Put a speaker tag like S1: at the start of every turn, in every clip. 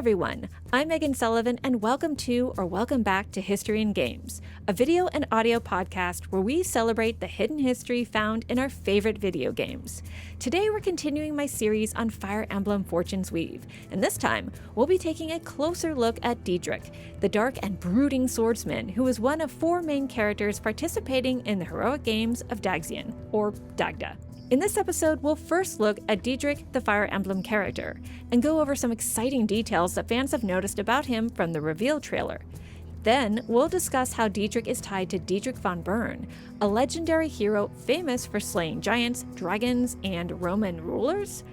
S1: everyone, I'm Meghan Sullivan and welcome back to History in Games, a video and audio podcast where we celebrate the hidden history found in our favorite video games. Today we're continuing my series on Fire Emblem Fortune's Weave, and this time we'll be taking a closer look at Dietrich, the dark and brooding swordsman who is one of four main characters participating in the heroic games of Dagzian, or Dagda. In this episode, we'll first look at Dietrich, the Fire Emblem character, and go over some exciting details that fans have noticed about him from the reveal trailer. Then, we'll discuss how Dietrich is tied to Dietrich von Bern, a legendary hero famous for slaying giants, dragons, and Roman rulers.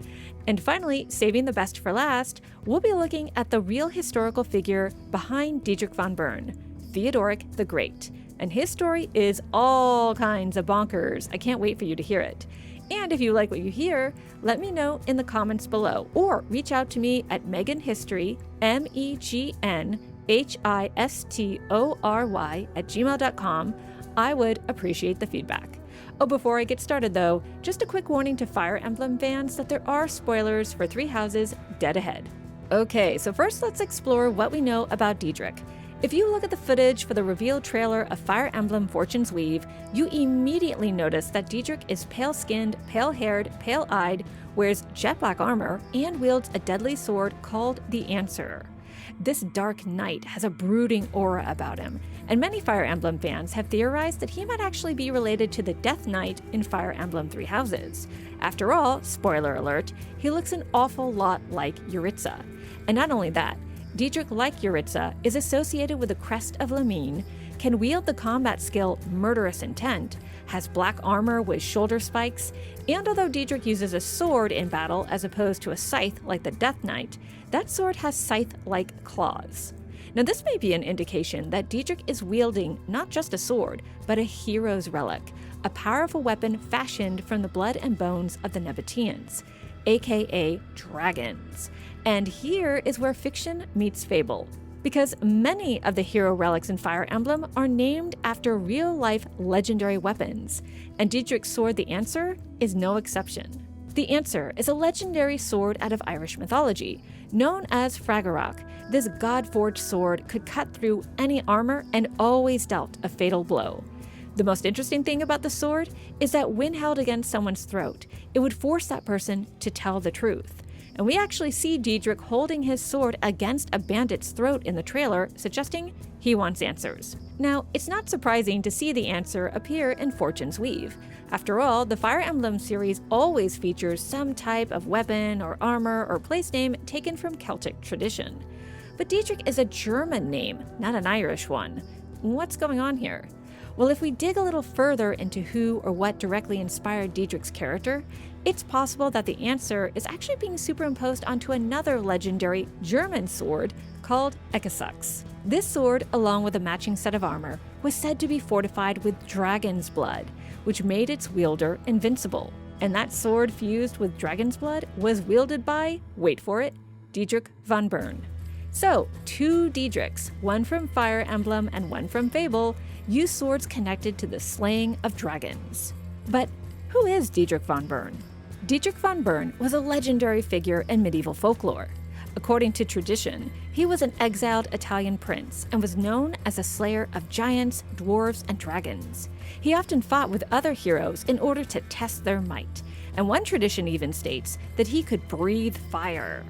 S1: And finally, saving the best for last, we'll be looking at the real historical figure behind Dietrich von Bern, Theodoric the Great. And his story is all kinds of bonkers. I can't wait for you to hear it. And if you like what you hear, let me know in the comments below, or reach out to me at meghanhistory, meghanhistory @gmail.com. I would appreciate the feedback. Oh, before I get started though, just a quick warning to Fire Emblem fans that there are spoilers for Three Houses dead ahead. Okay, so first let's explore what we know about Dietrich. If you look at the footage for the reveal trailer of Fire Emblem Fortune's Weave, you immediately notice that Dietrich is pale-skinned, pale-haired, pale-eyed, wears jet black armor, and wields a deadly sword called the Answer. This dark knight has a brooding aura about him, and many Fire Emblem fans have theorized that he might actually be related to the Death Knight in Fire Emblem Three Houses. After all, spoiler alert, he looks an awful lot like Yuritsa. And not only that, Dietrich, like Yuritsa, is associated with the Crest of Lamine, can wield the combat skill Murderous Intent, has black armor with shoulder spikes, and although Dietrich uses a sword in battle as opposed to a scythe like the Death Knight, that sword has scythe-like claws. Now this may be an indication that Dietrich is wielding not just a sword, but a hero's relic, a powerful weapon fashioned from the blood and bones of the Nabateans, aka dragons. And here is where fiction meets fable, because many of the hero relics in Fire Emblem are named after real-life legendary weapons, and Dietrich's sword, the Answer, is no exception. The Answer is a legendary sword out of Irish mythology. Known as Fragarach, this god-forged sword could cut through any armor and always dealt a fatal blow. The most interesting thing about the sword is that when held against someone's throat, it would force that person to tell the truth. And we actually see Dietrich holding his sword against a bandit's throat in the trailer, suggesting he wants answers. Now, it's not surprising to see the Answer appear in Fortune's Weave. After all, the Fire Emblem series always features some type of weapon or armor or place name taken from Celtic tradition. But Dietrich is a German name, not an Irish one. What's going on here? Well, if we dig a little further into who or what directly inspired Dietrich's character, it's possible that the Answer is actually being superimposed onto another legendary German sword called Ekasux. This sword, along with a matching set of armor, was said to be fortified with dragon's blood, which made its wielder invincible. And that sword fused with dragon's blood was wielded by, wait for it, Dietrich von Bern. So, two Dietrichs, one from Fire Emblem and one from Fable, use swords connected to the slaying of dragons. But who is Dietrich von Bern? Dietrich von Bern was a legendary figure in medieval folklore. According to tradition, he was an exiled Italian prince and was known as a slayer of giants, dwarves, and dragons. He often fought with other heroes in order to test their might, and one tradition even states that he could breathe fire.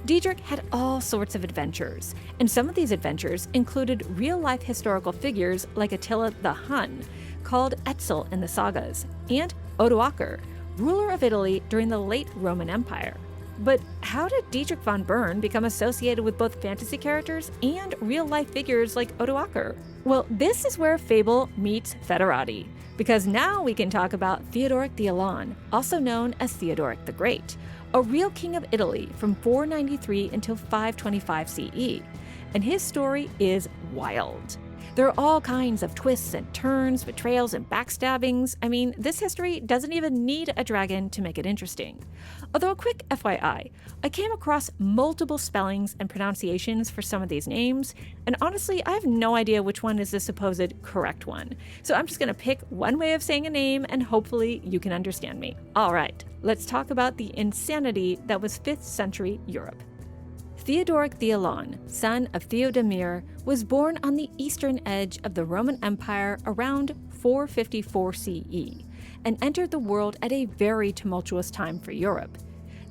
S1: Dietrich had all sorts of adventures, and some of these adventures included real-life historical figures like Attila the Hun, called Etzel in the sagas, and Odoacer, ruler of Italy during the late Roman Empire. But how did Dietrich von Bern become associated with both fantasy characters and real-life figures like Odoacer? Well, this is where Fable meets Federati, because now we can talk about Theodoric the Elan, also known as Theodoric the Great, a real king of Italy from 493 until 525 CE, and his story is wild. There are all kinds of twists and turns, betrayals and backstabbings. I mean, this history doesn't even need a dragon to make it interesting. Although a quick FYI, I came across multiple spellings and pronunciations for some of these names, and honestly, I have no idea which one is the supposed correct one. So I'm just gonna pick one way of saying a name and hopefully you can understand me. All right, let's talk about the insanity that was 5th century Europe. Theodoric the Elon, son of Theodemir, was born on the eastern edge of the Roman Empire around 454 CE and entered the world at a very tumultuous time for Europe.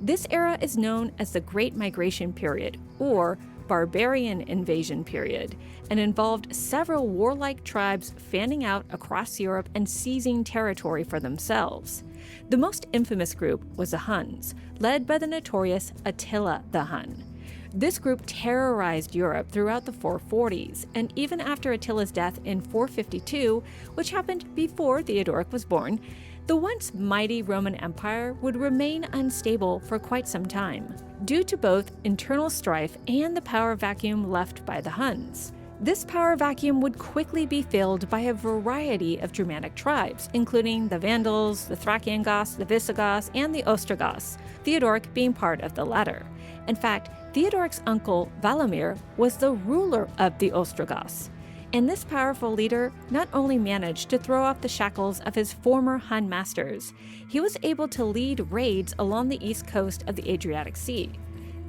S1: This era is known as the Great Migration Period, or Barbarian Invasion Period, and involved several warlike tribes fanning out across Europe and seizing territory for themselves. The most infamous group was the Huns, led by the notorious Attila the Hun. This group terrorized Europe throughout the 440s, and even after Attila's death in 452, which happened before Theodoric was born, the once mighty Roman Empire would remain unstable for quite some time, due to both internal strife and the power vacuum left by the Huns. This power vacuum would quickly be filled by a variety of Germanic tribes, including the Vandals, the Thracian Goths, the Visigoths, and the Ostrogoths, Theodoric being part of the latter. In fact, Theodoric's uncle, Valamir, was the ruler of the Ostrogoths. And this powerful leader not only managed to throw off the shackles of his former Hun masters, he was able to lead raids along the east coast of the Adriatic Sea.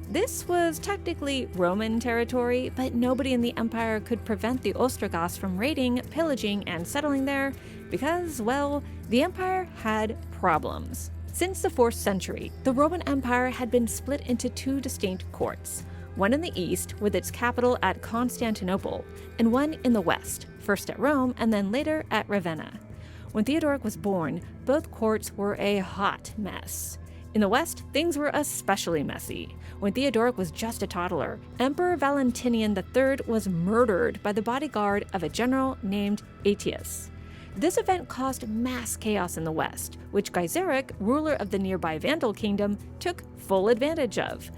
S1: This was technically Roman territory, but nobody in the empire could prevent the Ostrogoths from raiding, pillaging, and settling there because, well, the empire had problems. Since the 4th century, the Roman Empire had been split into two distinct courts, one in the east with its capital at Constantinople, and one in the west, first at Rome and then later at Ravenna. When Theodoric was born, both courts were a hot mess. In the west, things were especially messy. When Theodoric was just a toddler, Emperor Valentinian III was murdered by the bodyguard of a general named Aetius. This event caused mass chaos in the west, which Gaiseric, ruler of the nearby Vandal kingdom, took full advantage of.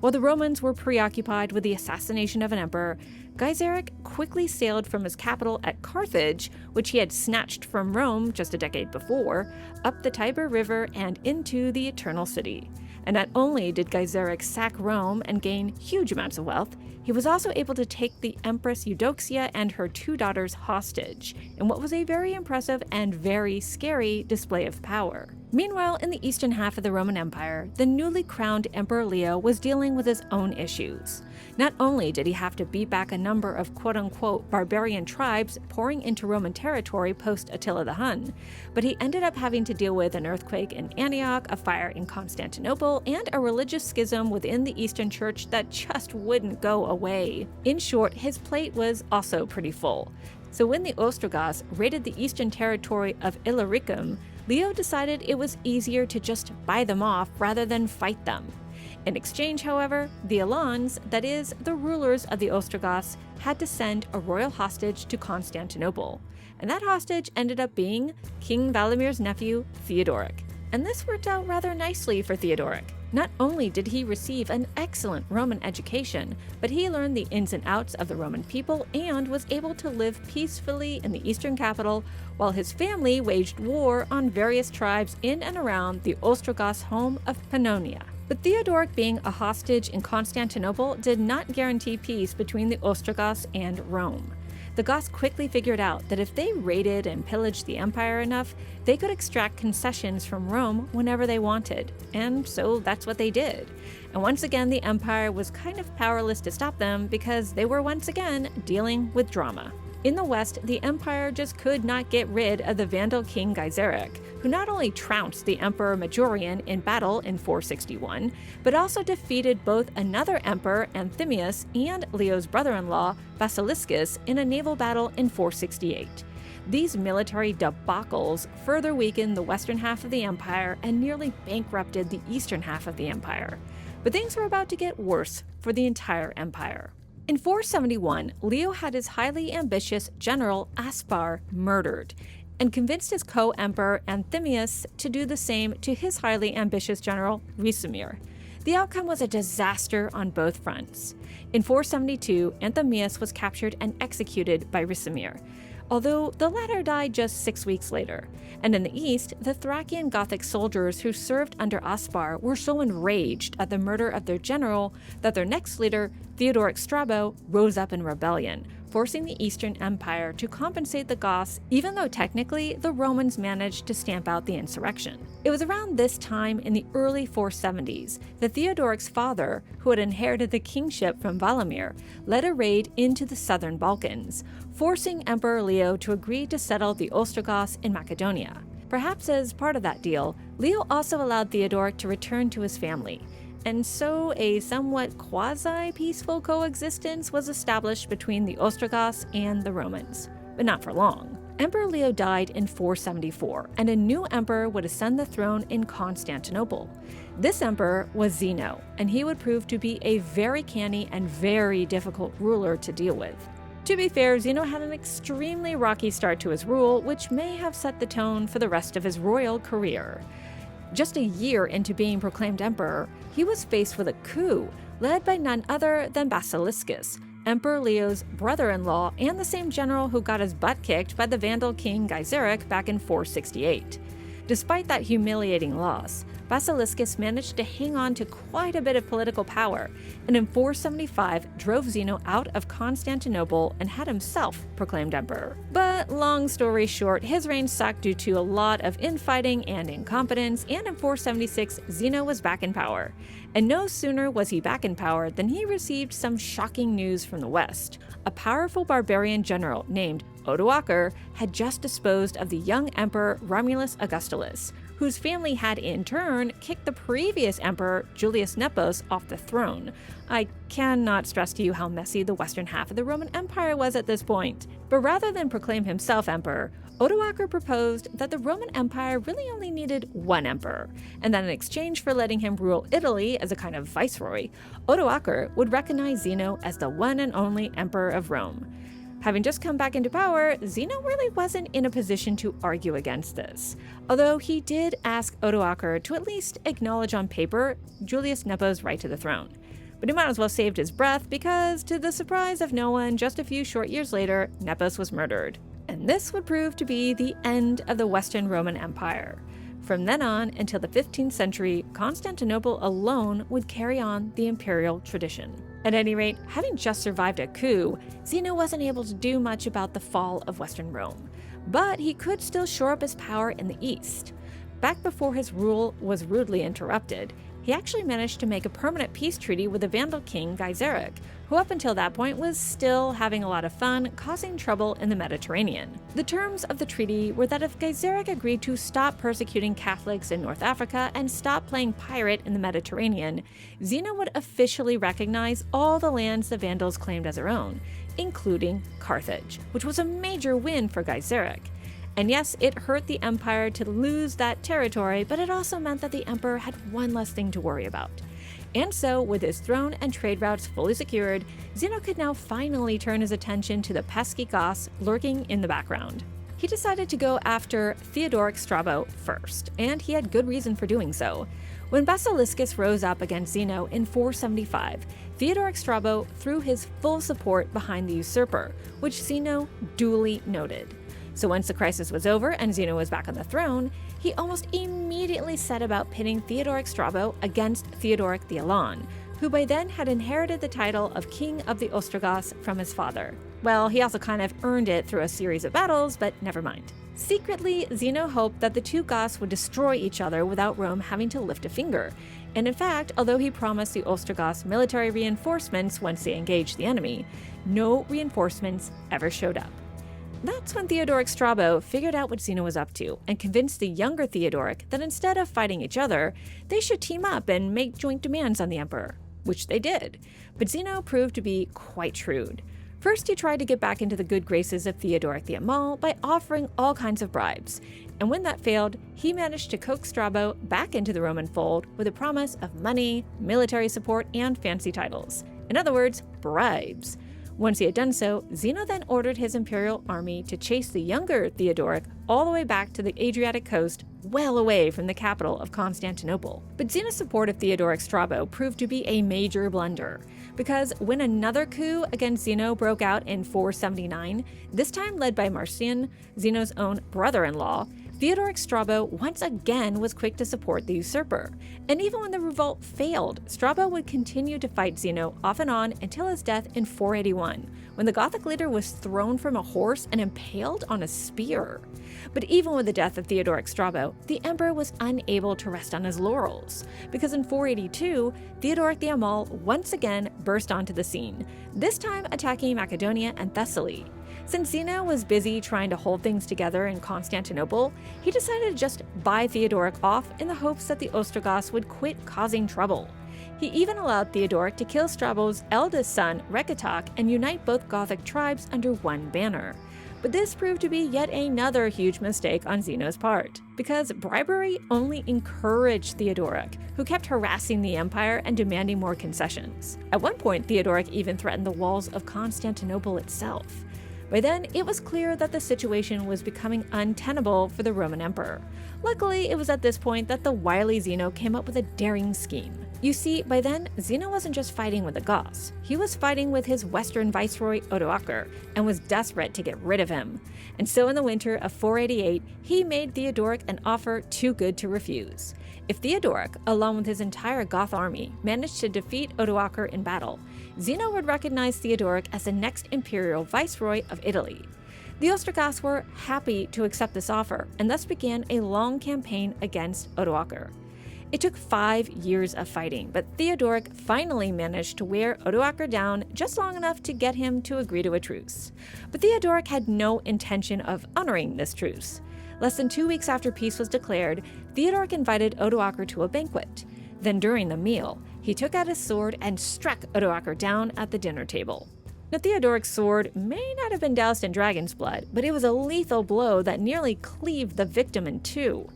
S1: While the Romans were preoccupied with the assassination of an emperor, Gaiseric quickly sailed from his capital at Carthage, which he had snatched from Rome just a decade before, up the Tiber River and into the Eternal City. And not only did Gaiseric sack Rome and gain huge amounts of wealth, he was also able to take the Empress Eudoxia and her 2 daughters hostage, in what was a very impressive and very scary display of power. Meanwhile, in the eastern half of the Roman Empire, the newly crowned Emperor Leo was dealing with his own issues. Not only did he have to beat back a number of quote-unquote barbarian tribes pouring into Roman territory post-Attila the Hun, but he ended up having to deal with an earthquake in Antioch, a fire in Constantinople, and a religious schism within the Eastern Church that just wouldn't go away. In short, his plate was also pretty full. So when the Ostrogoths raided the eastern territory of Illyricum, Leo decided it was easier to just buy them off rather than fight them. In exchange, however, the Alans, that is, the rulers of the Ostrogoths, had to send a royal hostage to Constantinople. And that hostage ended up being King Valamir's nephew, Theodoric. And this worked out rather nicely for Theodoric. Not only did he receive an excellent Roman education, but he learned the ins and outs of the Roman people and was able to live peacefully in the eastern capital, while his family waged war on various tribes in and around the Ostrogoths' home of Pannonia. But Theodoric being a hostage in Constantinople did not guarantee peace between the Ostrogoths and Rome. The Goths quickly figured out that if they raided and pillaged the empire enough, they could extract concessions from Rome whenever they wanted, and so that's what they did. And once again, the empire was kind of powerless to stop them because they were once again dealing with drama. In the west, the empire just could not get rid of the Vandal king Gaiseric, who not only trounced the emperor Majorian in battle in 461, but also defeated both another emperor, Anthemius, and Leo's brother-in-law, Basiliscus, in a naval battle in 468. These military debacles further weakened the western half of the empire and nearly bankrupted the eastern half of the empire. But things were about to get worse for the entire empire. In 471, Leo had his highly ambitious general Aspar murdered, and convinced his co-emperor Anthemius to do the same to his highly ambitious general Ricimer. The outcome was a disaster on both fronts. In 472, Anthemius was captured and executed by Ricimer, although the latter died just 6 weeks later. And in the east, the Thracian Gothic soldiers who served under Aspar were so enraged at the murder of their general that their next leader, Theodoric Strabo, rose up in rebellion, forcing the Eastern Empire to compensate the Goths, even though technically the Romans managed to stamp out the insurrection. It was around this time in the early 470s that Theodoric's father, who had inherited the kingship from Valamir, led a raid into the southern Balkans, forcing Emperor Leo to agree to settle the Ostrogoths in Macedonia. Perhaps as part of that deal, Leo also allowed Theodoric to return to his family, and so a somewhat quasi-peaceful coexistence was established between the Ostrogoths and the Romans, but not for long. Emperor Leo died in 474, and a new emperor would ascend the throne in Constantinople. This emperor was Zeno, and he would prove to be a very canny and very difficult ruler to deal with. To be fair, Zeno had an extremely rocky start to his rule, which may have set the tone for the rest of his royal career. Just a year into being proclaimed emperor, he was faced with a coup led by none other than Basiliscus, Emperor Leo's brother-in-law and the same general who got his butt kicked by the Vandal king Dedricch back in 468. Despite that humiliating loss, Basiliscus managed to hang on to quite a bit of political power, and in 475 drove Zeno out of Constantinople and had himself proclaimed emperor. But long story short, his reign sucked due to a lot of infighting and incompetence, and in 476 Zeno was back in power. And no sooner was he back in power than he received some shocking news from the west. A powerful barbarian general named Odoacer had just disposed of the young emperor Romulus Augustulus, whose family had in turn kicked the previous emperor Julius Nepos off the throne. I cannot stress to you how messy the western half of the Roman Empire was at this point. But rather than proclaim himself emperor, Odoacer proposed that the Roman Empire really only needed one emperor, and that in exchange for letting him rule Italy as a kind of viceroy, Odoacer would recognize Zeno as the one and only emperor of Rome. Having just come back into power, Zeno really wasn't in a position to argue against this, although he did ask Odoacer to at least acknowledge on paper Julius Nepos' right to the throne. But he might as well saved his breath because, to the surprise of no one, just a few short years later, Nepos was murdered. And this would prove to be the end of the Western Roman Empire. From then on until the 15th century, Constantinople alone would carry on the imperial tradition. At any rate, having just survived a coup, Zeno wasn't able to do much about the fall of Western Rome, but he could still shore up his power in the east. Back before his rule was rudely interrupted, he actually managed to make a permanent peace treaty with the Vandal king Dedricch, who up until that point was still having a lot of fun causing trouble in the Mediterranean. The terms of the treaty were that if Dedricch agreed to stop persecuting Catholics in North Africa and stop playing pirate in the Mediterranean, Zeno would officially recognize all the lands the Vandals claimed as their own, including Carthage, which was a major win for Dedricch. And yes, it hurt the empire to lose that territory, but it also meant that the emperor had one less thing to worry about. And so, with his throne and trade routes fully secured, Zeno could now finally turn his attention to the pesky Goths lurking in the background. He decided to go after Theodoric Strabo first, and he had good reason for doing so. When Basiliscus rose up against Zeno in 475, Theodoric Strabo threw his full support behind the usurper, which Zeno duly noted. So once the crisis was over and Zeno was back on the throne, he almost immediately set about pitting Theodoric Strabo against Theodoric the Elan, who by then had inherited the title of King of the Ostrogoths from his father. Well, he also kind of earned it through a series of battles, but never mind. Secretly, Zeno hoped that the two Goths would destroy each other without Rome having to lift a finger. And in fact, although he promised the Ostrogoths military reinforcements once they engaged the enemy, no reinforcements ever showed up. That's when Theodoric Strabo figured out what Zeno was up to and convinced the younger Theodoric that instead of fighting each other, they should team up and make joint demands on the emperor, which they did. But Zeno proved to be quite shrewd. First, he tried to get back into the good graces of Theodoric the Amal by offering all kinds of bribes. And when that failed, he managed to coax Strabo back into the Roman fold with a promise of money, military support, and fancy titles. In other words, bribes. Once he had done so, Zeno then ordered his imperial army to chase the younger Theodoric all the way back to the Adriatic coast, well away from the capital of Constantinople. But Zeno's support of Theodoric Strabo proved to be a major blunder, because when another coup against Zeno broke out in 479, this time led by Marcian, Zeno's own brother-in-law, Theodoric Strabo once again was quick to support the usurper, and even when the revolt failed, Strabo would continue to fight Zeno off and on until his death in 481, when the Gothic leader was thrown from a horse and impaled on a spear. But even with the death of Theodoric Strabo, the emperor was unable to rest on his laurels, because in 482, Theodoric the Amal once again burst onto the scene, this time attacking Macedonia and Thessaly. Since Zeno was busy trying to hold things together in Constantinople, he decided to just buy Theodoric off in the hopes that the Ostrogoths would quit causing trouble. He even allowed Theodoric to kill Strabo's eldest son, Recatac, and unite both Gothic tribes under one banner. But this proved to be yet another huge mistake on Zeno's part, because bribery only encouraged Theodoric, who kept harassing the empire and demanding more concessions. At one point, Theodoric even threatened the walls of Constantinople itself. By then, it was clear that the situation was becoming untenable for the Roman emperor. Luckily, it was at this point that the wily Zeno came up with a daring scheme. You see, by then, Zeno wasn't just fighting with the Goths. He was fighting with his western viceroy Odoacer, and was desperate to get rid of him. And so in the winter of 488, he made Theodoric an offer too good to refuse. If Theodoric, along with his entire Goth army, managed to defeat Odoacer in battle, Zeno would recognize Theodoric as the next imperial viceroy of Italy. The Ostrogoths were happy to accept this offer, and thus began a long campaign against Odoacer. It took 5 years of fighting, but Theodoric finally managed to wear Odoacer down just long enough to get him to agree to a truce. But Theodoric had no intention of honoring this truce. Less than 2 weeks after peace was declared, Theodoric invited Odoacer to a banquet. Then during the meal, he took out his sword and struck Odoacer down at the dinner table. Now, Theodoric's sword may not have been doused in dragon's blood, but it was a lethal blow that nearly cleaved the victim in two.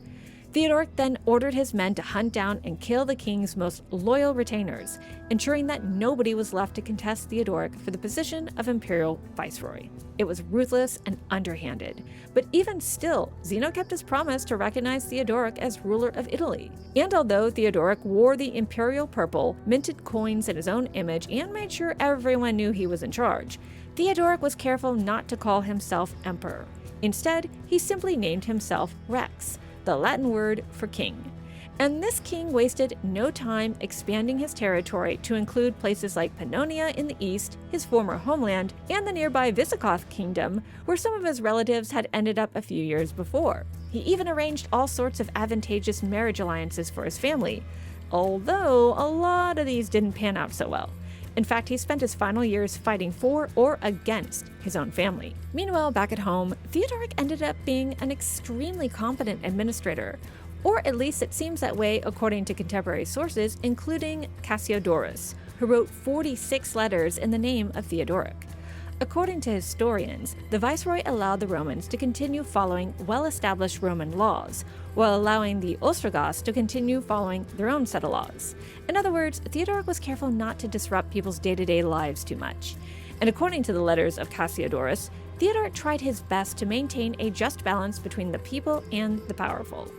S1: Theodoric then ordered his men to hunt down and kill the king's most loyal retainers, ensuring that nobody was left to contest Theodoric for the position of imperial viceroy. It was ruthless and underhanded, but even still, Zeno kept his promise to recognize Theodoric as ruler of Italy. And although Theodoric wore the imperial purple, minted coins in his own image, and made sure everyone knew he was in charge, Theodoric was careful not to call himself emperor. Instead, he simply named himself Rex, the Latin word for king. And this king wasted no time expanding his territory to include places like Pannonia in the east, his former homeland, and the nearby Visigoth kingdom, where some of his relatives had ended up a few years before. He even arranged all sorts of advantageous marriage alliances for his family, although a lot of these didn't pan out so well. In fact, he spent his final years fighting for or against his own family. Meanwhile, back at home, Theodoric ended up being an extremely competent administrator, or at least it seems that way according to contemporary sources, including Cassiodorus, who wrote 46 letters in the name of Theodoric. According to historians, the viceroy allowed the Romans to continue following well-established Roman laws, while allowing the Ostrogoths to continue following their own set of laws. In other words, Theodoric was careful not to disrupt people's day-to-day lives too much. And according to the letters of Cassiodorus, Theodoric tried his best to maintain a just balance between the people and the powerful.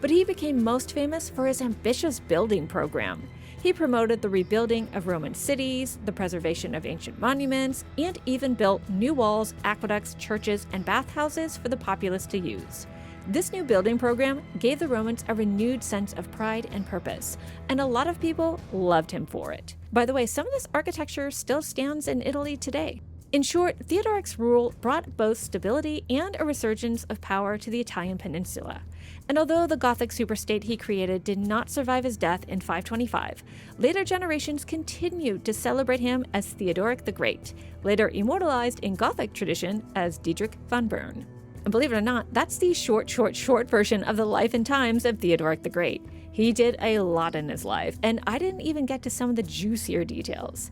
S1: But he became most famous for his ambitious building program. He promoted the rebuilding of Roman cities, the preservation of ancient monuments, and even built new walls, aqueducts, churches, and bathhouses for the populace to use. This new building program gave the Romans a renewed sense of pride and purpose, and a lot of people loved him for it. By the way, some of this architecture still stands in Italy today. In short, Theodoric's rule brought both stability and a resurgence of power to the Italian peninsula. And although the Gothic superstate he created did not survive his death in 525, later generations continued to celebrate him as Theodoric the Great, later immortalized in Gothic tradition as Dietrich von Bern. And believe it or not, that's the short version of the life and times of Theodoric the Great. He did a lot in his life, and I didn't even get to some of the juicier details.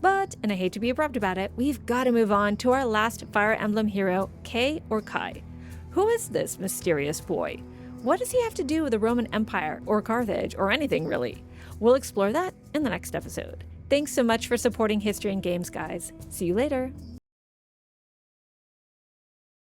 S1: But, and I hate to be abrupt about it, we've got to move on to our last Fire Emblem hero, Kay or Kai. Who is this mysterious boy? What does he have to do with the Roman Empire, or Carthage, or anything really? We'll explore that in the next episode. Thanks so much for supporting History and Games, guys. See you later.